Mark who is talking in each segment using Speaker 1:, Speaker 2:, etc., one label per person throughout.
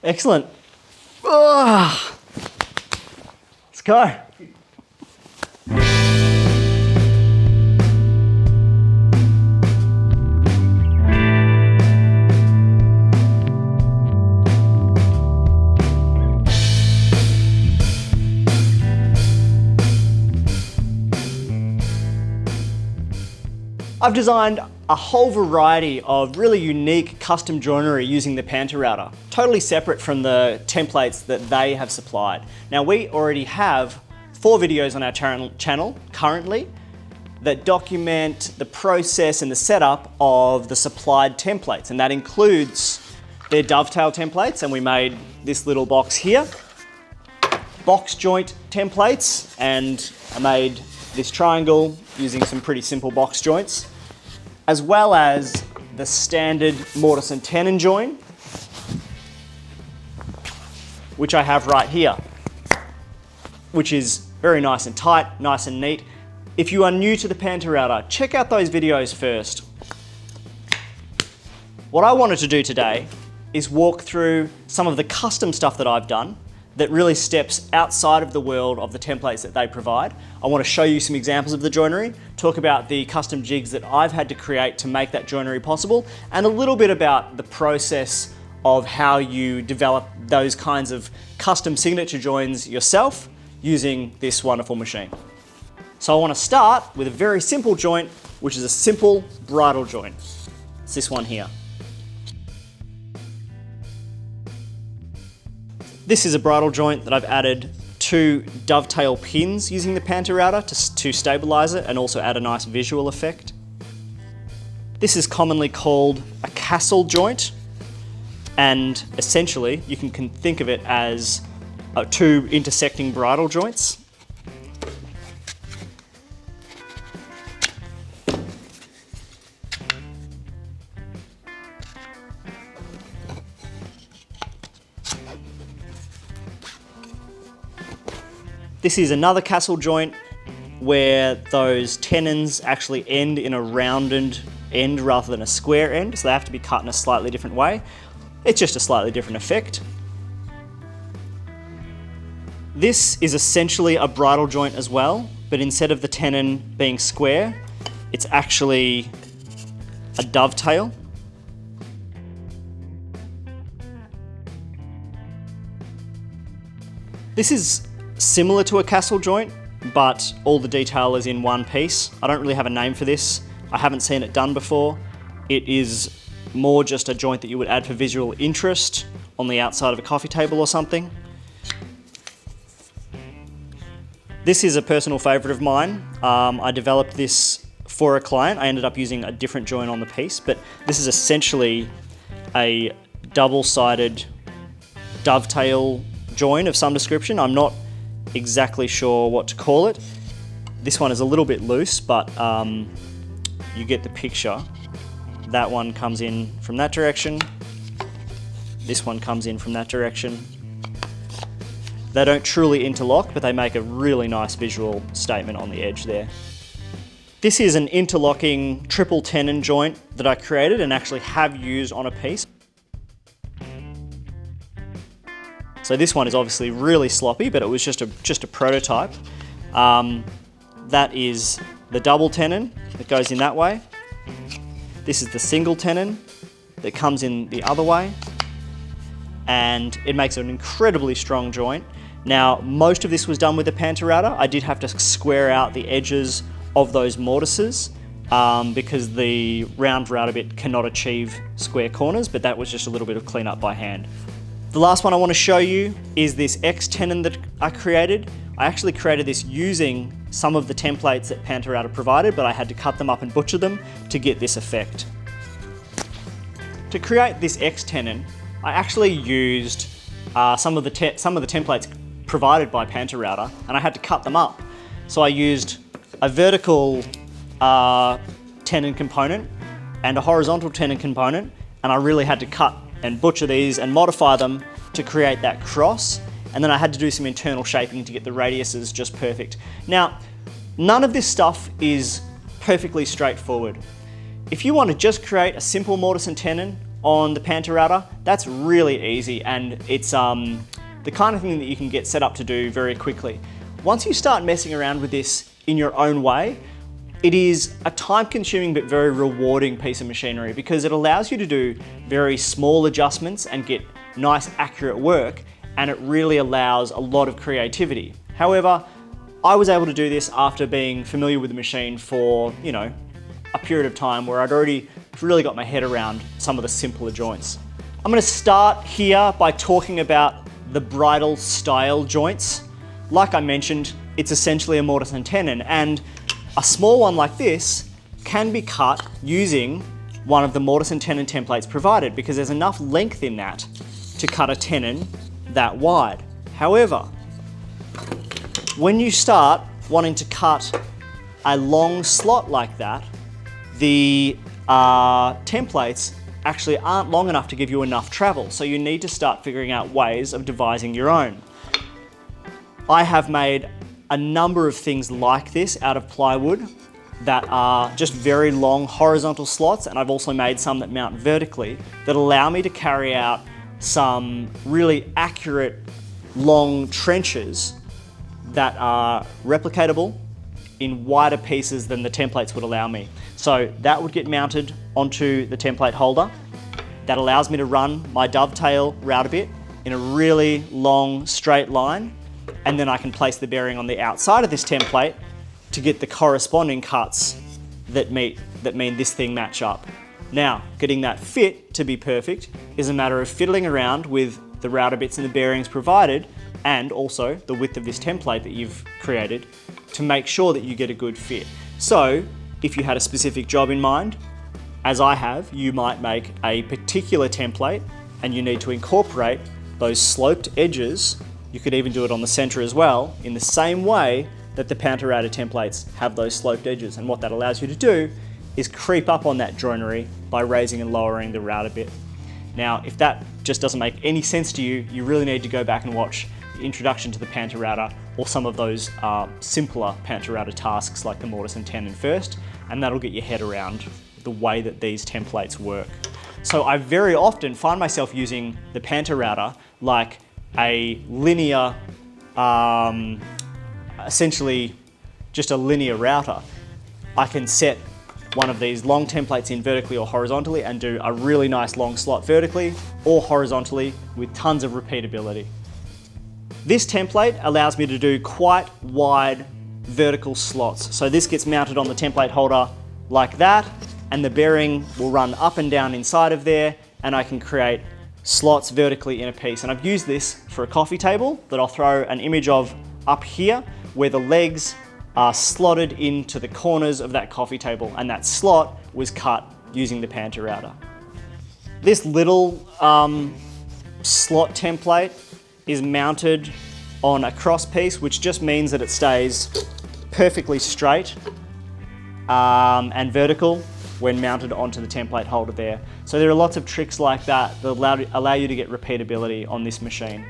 Speaker 1: Excellent. Let's go. I've designed a whole variety of really unique custom joinery using the PantoRouter, totally separate from the templates that they have supplied. Now, we already have 4 videos on our channel currently that document the process and the setup of the supplied templates, and that includes their dovetail templates, and we made this little box here, box joint templates, and I made this triangle using some pretty simple box joints, as well as the standard mortise and tenon join, which I have right here, which is very nice and tight, nice and neat. If you are new to the PantoRouter, check out those videos first. What I wanted to do today is walk through some of the custom stuff that I've done that really steps outside of the world of the templates that they provide. I want to show you some examples of the joinery, talk about the custom jigs that I've had to create to make that joinery possible, and a little bit about the process of how you develop those kinds of custom signature joins yourself using this wonderful machine. So I want to start with a very simple joint, which is a simple bridle joint. It's this one here. This is a bridle joint that I've added 2 dovetail pins using the PantoRouter to stabilize it and also add a nice visual effect. This is commonly called a castle joint, and essentially you can think of it as 2 intersecting bridle joints. This is another castle joint where those tenons actually end in a rounded end rather than a square end, so they have to be cut in a slightly different way. It's just a slightly different effect. This is essentially a bridle joint as well, but instead of the tenon being square, it's actually a dovetail. This is similar to a castle joint, but all the detail is in one piece. I don't really have a name for this. I haven't seen it done before. It is more just a joint that you would add for visual interest on the outside of a coffee table or something. This is a personal favorite of mine. I developed this for a client. I ended up using a different joint on the piece, but this is essentially a double-sided dovetail join of some description. I'm not exactly sure what to call it. This one is a little bit loose, but you get the picture. That one comes in from that direction. This one comes in from that direction. They don't truly interlock, but they make a really nice visual statement on the edge there. This is an interlocking triple tenon joint that I created and actually have used on a piece. So this one is obviously really sloppy, but it was just a prototype. That is the double tenon that goes in that way. This is the single tenon that comes in the other way. And it makes an incredibly strong joint. Now, most of this was done with the PantoRouter. I did have to square out the edges of those mortises because the round router bit cannot achieve square corners, but that was just a little bit of cleanup by hand. The last one I want to show you is this X tenon that I created. I actually created this using some of the templates that PantoRouter provided, but I had to cut them up and butcher them to get this effect. To create this X tenon, I actually used some of the templates provided by PantoRouter, and I had to cut them up. So I used a vertical tenon component and a horizontal tenon component, and I really had to cut and butcher these and modify them to create that cross. And then I had to do some internal shaping to get the radiuses just perfect. Now, none of this stuff is perfectly straightforward. If you want to just create a simple mortise and tenon on the PantoRouter, that's really easy, and it's the kind of thing that you can get set up to do very quickly. Once you start messing around with this in your own way, it is a time-consuming but very rewarding piece of machinery because it allows you to do very small adjustments and get nice, accurate work, and it really allows a lot of creativity. However, I was able to do this after being familiar with the machine for, you know, a period of time where I'd already really got my head around some of the simpler joints. I'm going to start here by talking about the bridle style joints. Like I mentioned, it's essentially a mortise and tenon, and a small one like this can be cut using one of the mortise and tenon templates provided because there's enough length in that to cut a tenon that wide. However, when you start wanting to cut a long slot like that, the templates actually aren't long enough to give you enough travel, so you need to start figuring out ways of devising your own. I have made a number of things like this out of plywood that are just very long horizontal slots, and I've also made some that mount vertically that allow me to carry out some really accurate long trenches that are replicatable in wider pieces than the templates would allow me. So that would get mounted onto the template holder. That allows me to run my dovetail router bit in a really long straight line, and then I can place the bearing on the outside of this template to get the corresponding cuts that mean this thing match up. Now, getting that fit to be perfect is a matter of fiddling around with the router bits and the bearings provided, and also the width of this template that you've created to make sure that you get a good fit. So, if you had a specific job in mind, as I have, you might make a particular template and you need to incorporate those sloped edges. You could even do it on the center as well, in the same way that the PantoRouter templates have those sloped edges. And what that allows you to do is creep up on that joinery by raising and lowering the router bit. Now, if that just doesn't make any sense to you, you really need to go back and watch the introduction to the PantoRouter or some of those simpler PantoRouter tasks like the mortise and tenon first, and that'll get your head around the way that these templates work. So I very often find myself using the PantoRouter like a linear, essentially just a linear router. I can set one of these long templates in vertically or horizontally and do a really nice long slot vertically or horizontally with tons of repeatability. This template allows me to do quite wide vertical slots. So this gets mounted on the template holder like that, and the bearing will run up and down inside of there, and I can create slots vertically in a piece. And I've used this for a coffee table that I'll throw an image of up here, where the legs are slotted into the corners of that coffee table, and that slot was cut using the PantoRouter. This little slot template is mounted on a cross piece, which just means that it stays perfectly straight and vertical when mounted onto the template holder there. So there are lots of tricks like that that allow you to get repeatability on this machine.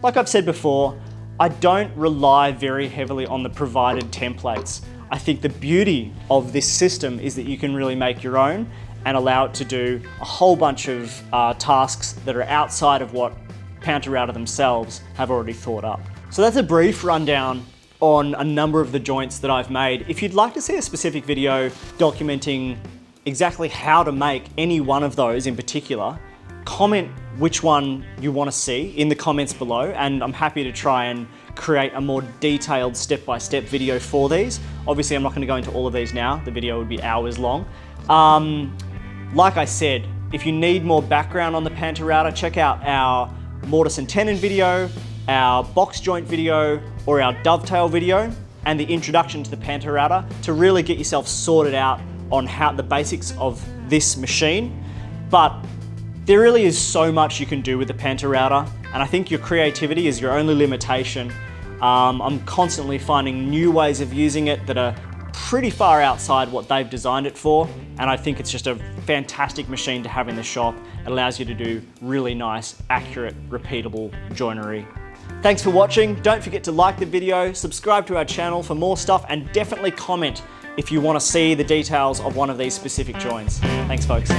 Speaker 1: Like I've said before, I don't rely very heavily on the provided templates. I think the beauty of this system is that you can really make your own and allow it to do a whole bunch of tasks that are outside of what PantoRouter themselves have already thought up. So that's a brief rundown on a number of the joints that I've made. If you'd like to see a specific video documenting exactly how to make any one of those in particular, comment which one you want to see in the comments below, and I'm happy to try and create a more detailed step-by-step video for these. Obviously, I'm not going to go into all of these now. The video would be hours long. Like I said, if you need more background on the PantoRouter, check out our mortise and tenon video, our box joint video, or our dovetail video, and the introduction to the PantoRouter to really get yourself sorted out on how the basics of this machine. But there really is so much you can do with the PantoRouter, and I think your creativity is your only limitation. I'm constantly finding new ways of using it that are pretty far outside what they've designed it for, and I think it's just a fantastic machine to have in the shop. It allows you to do really nice, accurate, repeatable joinery. Thanks for watching. Don't forget to like the video, subscribe to our channel for more stuff, and definitely comment if you want to see the details of one of these specific joints. Thanks, folks.